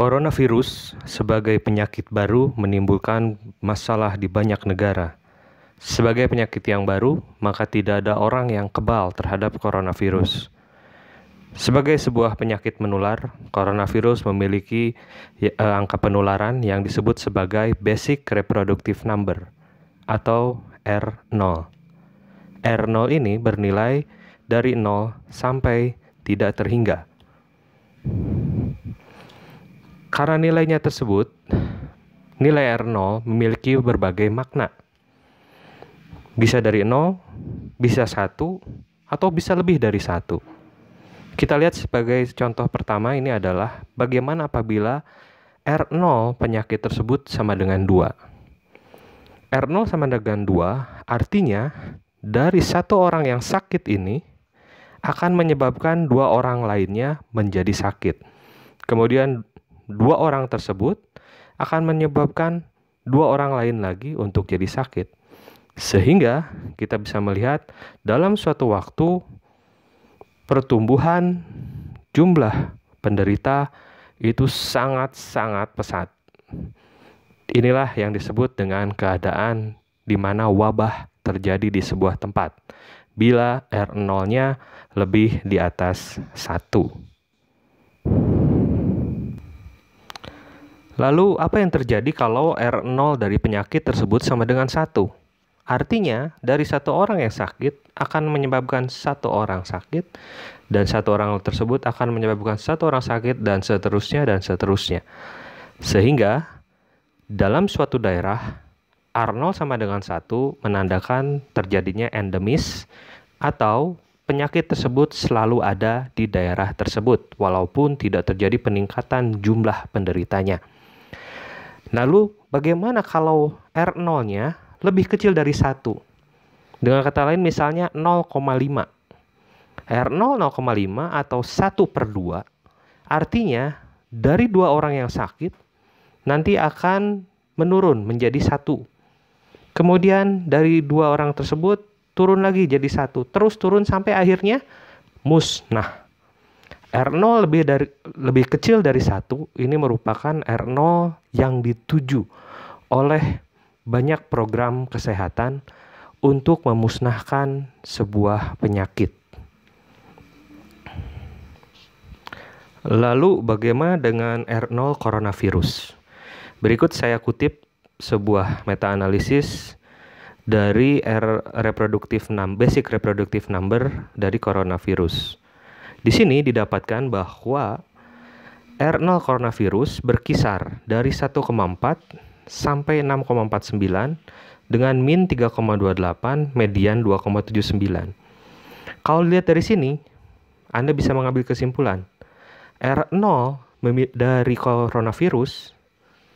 Coronavirus sebagai penyakit baru menimbulkan masalah di banyak negara. Sebagai penyakit yang baru, maka tidak ada orang yang kebal terhadap coronavirus. Sebagai sebuah penyakit menular, coronavirus memiliki angka penularan yang disebut sebagai Basic Reproductive Number atau R0. R0 ini bernilai dari 0 sampai tidak terhingga. Karena nilainya tersebut, nilai R0 memiliki berbagai makna. Bisa dari 0, bisa 1, atau bisa lebih dari 1. Kita lihat sebagai contoh pertama ini adalah bagaimana apabila R0 penyakit tersebut sama dengan 2. R0 sama dengan 2 artinya dari satu orang yang sakit ini akan menyebabkan 2 orang lainnya menjadi sakit. Kemudian 2 orang tersebut akan menyebabkan 2 orang lain lagi untuk jadi sakit. Sehingga kita bisa melihat dalam suatu waktu pertumbuhan jumlah penderita itu sangat-sangat pesat. Inilah yang disebut dengan keadaan di mana wabah terjadi di sebuah tempat bila R0-nya lebih di atas 1. Lalu apa yang terjadi kalau R0 dari penyakit tersebut sama dengan 1? Artinya dari satu orang yang sakit akan menyebabkan 1 orang sakit, dan 1 orang tersebut akan menyebabkan 1 orang sakit, dan seterusnya dan seterusnya. Sehingga dalam suatu daerah R0 sama dengan 1 menandakan terjadinya endemis atau penyakit tersebut selalu ada di daerah tersebut walaupun tidak terjadi peningkatan jumlah penderitanya. Lalu bagaimana kalau R0-nya lebih kecil dari 1? Dengan kata lain misalnya 0,5. R0 0,5 atau 1/2 artinya dari 2 orang yang sakit nanti akan menurun menjadi 1. Kemudian dari 2 orang tersebut turun lagi jadi 1. Terus turun sampai akhirnya musnah. R0 lebih kecil dari 1 ini merupakan R0 yang dituju oleh banyak program kesehatan untuk memusnahkan sebuah penyakit. Lalu bagaimana dengan R0 coronavirus? Berikut saya kutip sebuah meta-analisis dari Basic Reproductive Number dari coronavirus. Di sini didapatkan bahwa R0 coronavirus berkisar dari 1,4 sampai 6,49 dengan min 3,28, median 2,79. Kalau dilihat dari sini, Anda bisa mengambil kesimpulan R0 dari coronavirus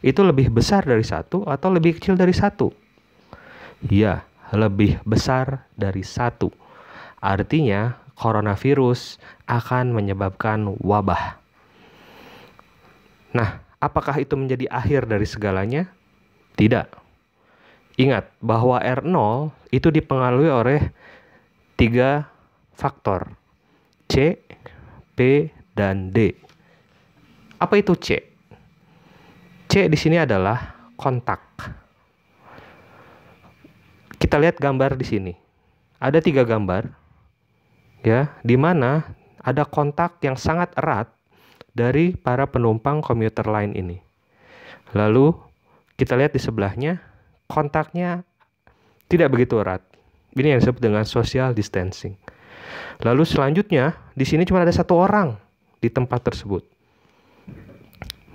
itu lebih besar dari 1 atau lebih kecil dari 1? Ya, lebih besar dari 1. Artinya coronavirus akan menyebabkan wabah. Nah, apakah itu menjadi akhir dari segalanya? Tidak. Ingat bahwa R0 itu dipengaruhi oleh 3 faktor. C, P, dan D. Apa itu C? C di sini adalah kontak. Kita lihat gambar di sini. Ada 3 gambar, ya, di mana ada kontak yang sangat erat dari para penumpang komuter lain ini. Lalu kita lihat di sebelahnya, kontaknya tidak begitu erat. Ini yang disebut dengan social distancing. Lalu selanjutnya, di sini cuma ada 1 orang di tempat tersebut.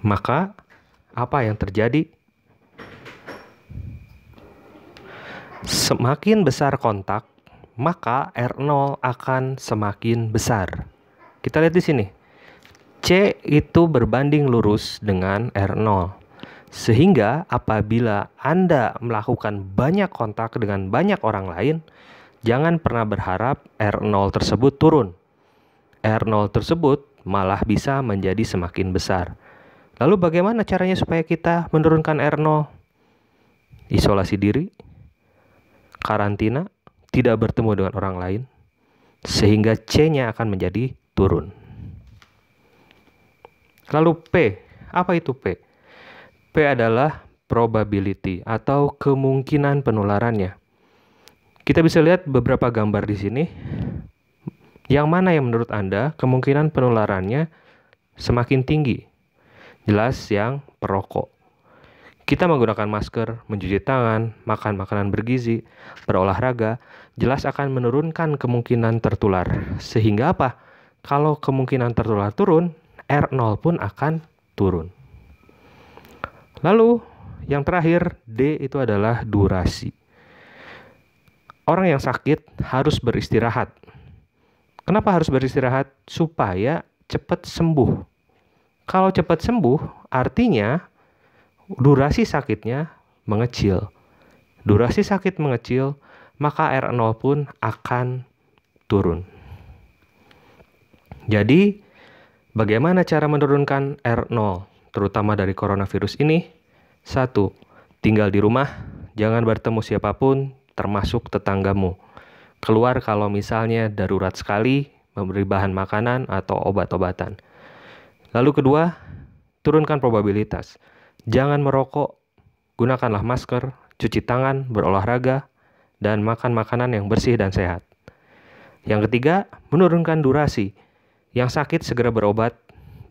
Maka apa yang terjadi? Semakin besar kontak, maka R0 akan semakin besar. Kita lihat di sini. C itu berbanding lurus dengan R0. Sehingga apabila Anda melakukan banyak kontak dengan banyak orang lain, jangan pernah berharap R0 tersebut turun. R0 tersebut malah bisa menjadi semakin besar. Lalu bagaimana caranya supaya kita menurunkan R0? Isolasi diri, karantina, tidak bertemu dengan orang lain, sehingga C-nya akan menjadi turun. Lalu P Apa itu P? P adalah probability atau kemungkinan penularannya. Kita bisa lihat beberapa gambar di sini. Yang mana yang menurut Anda kemungkinan penularannya semakin tinggi? Jelas yang perokok. Kita menggunakan masker, mencuci tangan, makan makanan bergizi, berolahraga, jelas akan menurunkan kemungkinan tertular. Sehingga apa? Kalau kemungkinan tertular turun, R0 pun akan turun. Lalu, yang terakhir, D itu adalah durasi. Orang yang sakit harus beristirahat. Kenapa harus beristirahat? Supaya cepat sembuh. Kalau cepat sembuh, artinya durasi sakitnya mengecil. Durasi sakit mengecil, maka R0 pun akan turun. Jadi, bagaimana cara menurunkan R0, terutama dari coronavirus ini? 1. Tinggal di rumah, jangan bertemu siapapun, termasuk tetanggamu. Keluar kalau misalnya darurat sekali, memberi bahan makanan atau obat-obatan. Lalu kedua, turunkan probabilitas. Jangan merokok, gunakanlah masker, cuci tangan, berolahraga, dan makan makanan yang bersih dan sehat. Yang ketiga, menurunkan durasi. Yang sakit segera berobat,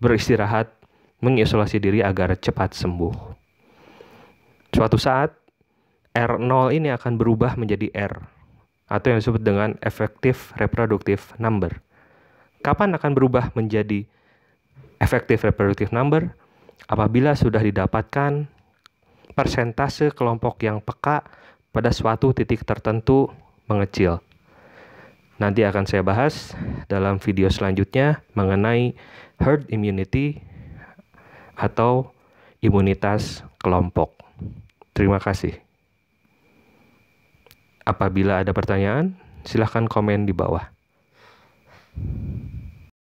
beristirahat, mengisolasi diri agar cepat sembuh. Suatu saat, R0 ini akan berubah menjadi R, atau yang disebut dengan effective reproductive number. Kapan akan berubah menjadi effective reproductive number? Apabila sudah didapatkan persentase kelompok yang peka pada suatu titik tertentu mengecil. Nanti akan saya bahas dalam video selanjutnya mengenai herd immunity atau imunitas kelompok. Terima kasih. Apabila ada pertanyaan, silahkan komen di bawah.